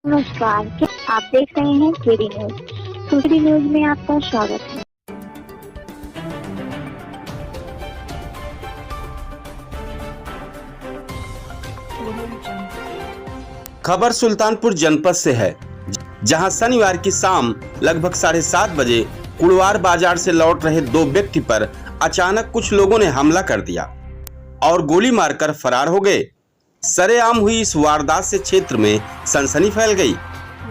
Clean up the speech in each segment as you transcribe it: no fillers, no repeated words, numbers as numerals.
नमस्कार, क्या आप देख रहे हैं केडी न्यूज। केडी न्यूज में आपका स्वागत है। खबर सुल्तानपुर जनपद से है, जहां शनिवार की शाम लगभग 7:30 बजे कुड़वार बाजार से लौट रहे दो व्यक्ति पर अचानक कुछ लोगों ने हमला कर दिया और गोली मारकर फरार हो गए। सरेआम हुई इस वारदात से क्षेत्र में सनसनी फैल गई।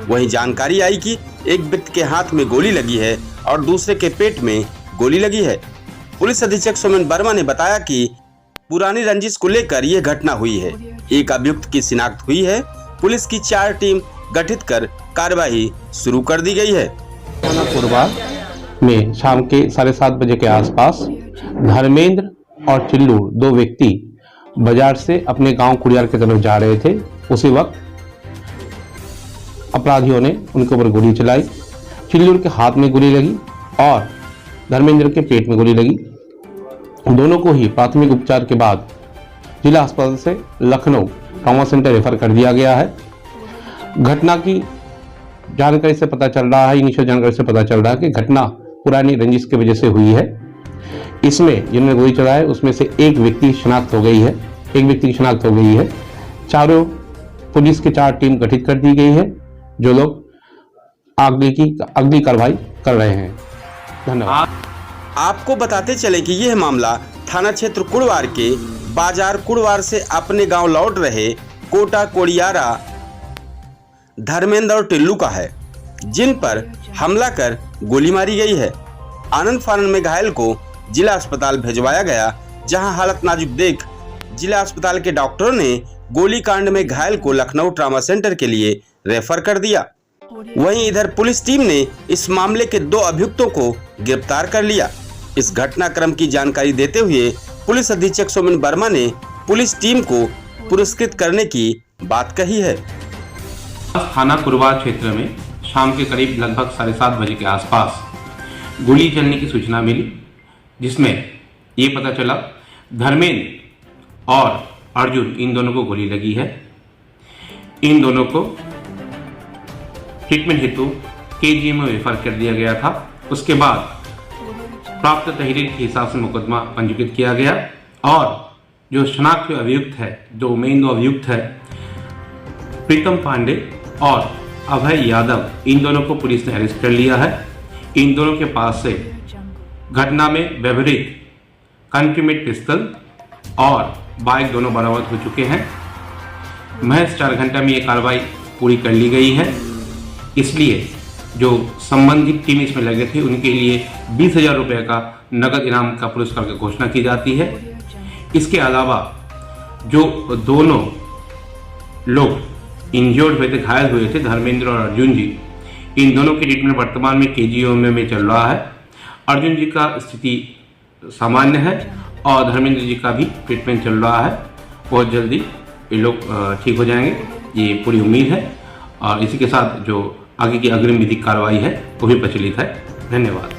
वहीं जानकारी आई कि एक व्यक्ति के हाथ में गोली लगी है और दूसरे के पेट में गोली लगी है। पुलिस अधीक्षक सोमेन वर्मा ने बताया कि पुरानी रंजिश को लेकर यह घटना हुई है। एक अभियुक्त की शिनाख्त हुई है। पुलिस की 4 टीम गठित कर कार्रवाई शुरू कर दी गई है। थाना कुड़वा में शाम के 7:30 बजे के आसपास धर्मेंद्र और चिल्लू दो व्यक्ति बाजार से अपने गांव कुड़ियार की तरफ जा रहे थे। उसी वक्त अपराधियों ने उनके ऊपर गोली चलाई। चिल्लू के हाथ में गोली लगी और धर्मेंद्र के पेट में गोली लगी। दोनों को ही प्राथमिक उपचार के बाद जिला अस्पताल से लखनऊ ट्रॉमा सेंटर रेफर कर दिया गया है। घटना की जानकारी से पता चल रहा है, इनिशियल जानकारी से पता चल रहा है कि घटना पुरानी रंजिश की वजह से हुई है। इसमें जिन्होंने गोली चलाया है उसमें से एक व्यक्ति की शिनाख्त हो गई है। चारों पुलिस की 4 टीम गठित कर दी गई है, जो लोग अगली कार्रवाई कर रहे हैं। धन्यवाद। आपको बताते चले कि यह मामला थाना क्षेत्र कुड़वार के बाजार कुड़वार से अपने गांव लौट रहे कोटा कोड़ियारा धर्मेंद्र और टिल्लू का है, जिन पर हमला कर गोली मारी गई है। आनंद फानन में घायल को जिला अस्पताल भेजवाया गया, जहां हालत नाजुक देख जिला अस्पताल के डॉक्टरों ने गोली कांड में घायल को लखनऊ ट्रॉमा सेंटर के लिए रेफर कर दिया। वहीं इधर पुलिस टीम ने इस मामले के 2 अभियुक्तों को गिरफ्तार कर लिया। इस घटनाक्रम की जानकारी देते हुए पुलिस अधीक्षक सोमेन वर्मा ने पुलिस टीम को पुरस्कृत करने की बात कही है। थाना कुड़वा क्षेत्र में शाम के करीब लगभग 7:30 बजे के आसपास गोली चलने की सूचना मिली, जिसमें ये पता चला धर्मेंद्र और अर्जुन इन दोनों को गोली लगी है। इन दोनों को ट्रीटमेंट हेतु केजीएम में रेफर कर दिया गया था। उसके बाद प्राप्त तहरीर के हिसाब से मुकदमा पंजीकृत किया गया और जो शनाख्त अभियुक्त है, जो मेन 2 अभियुक्त है, प्रीतम पांडे और अभय यादव, इन दोनों को पुलिस ने अरेस्ट कर लिया है। इन दोनों के पास से घटना में व्यवहृत कंट्रीमेट पिस्तल और बाइक दोनों बरामद हो चुके हैं। महज 4 घंटे में ये कार्रवाई पूरी कर ली गई है। इसलिए जो संबंधित टीम इसमें लगे थे उनके लिए 20,000 रुपये का नगद इनाम का पुरस्कार की घोषणा की जाती है। इसके अलावा जो दोनों लोग इंजर्ड हुए थे, घायल हुए थे, धर्मेंद्र और अर्जुन जी, इन दोनों की ट्रीटमेंट वर्तमान में केजीएम में चल रहा है। अर्जुन जी का स्थिति सामान्य है और धर्मेंद्र जी का भी ट्रीटमेंट चल रहा है। बहुत जल्दी ये लोग ठीक हो जाएंगे, ये पूरी उम्मीद है। और इसी के साथ जो आगे की अग्रिम विधिक कार्रवाई है वो भी प्रचलित है। धन्यवाद।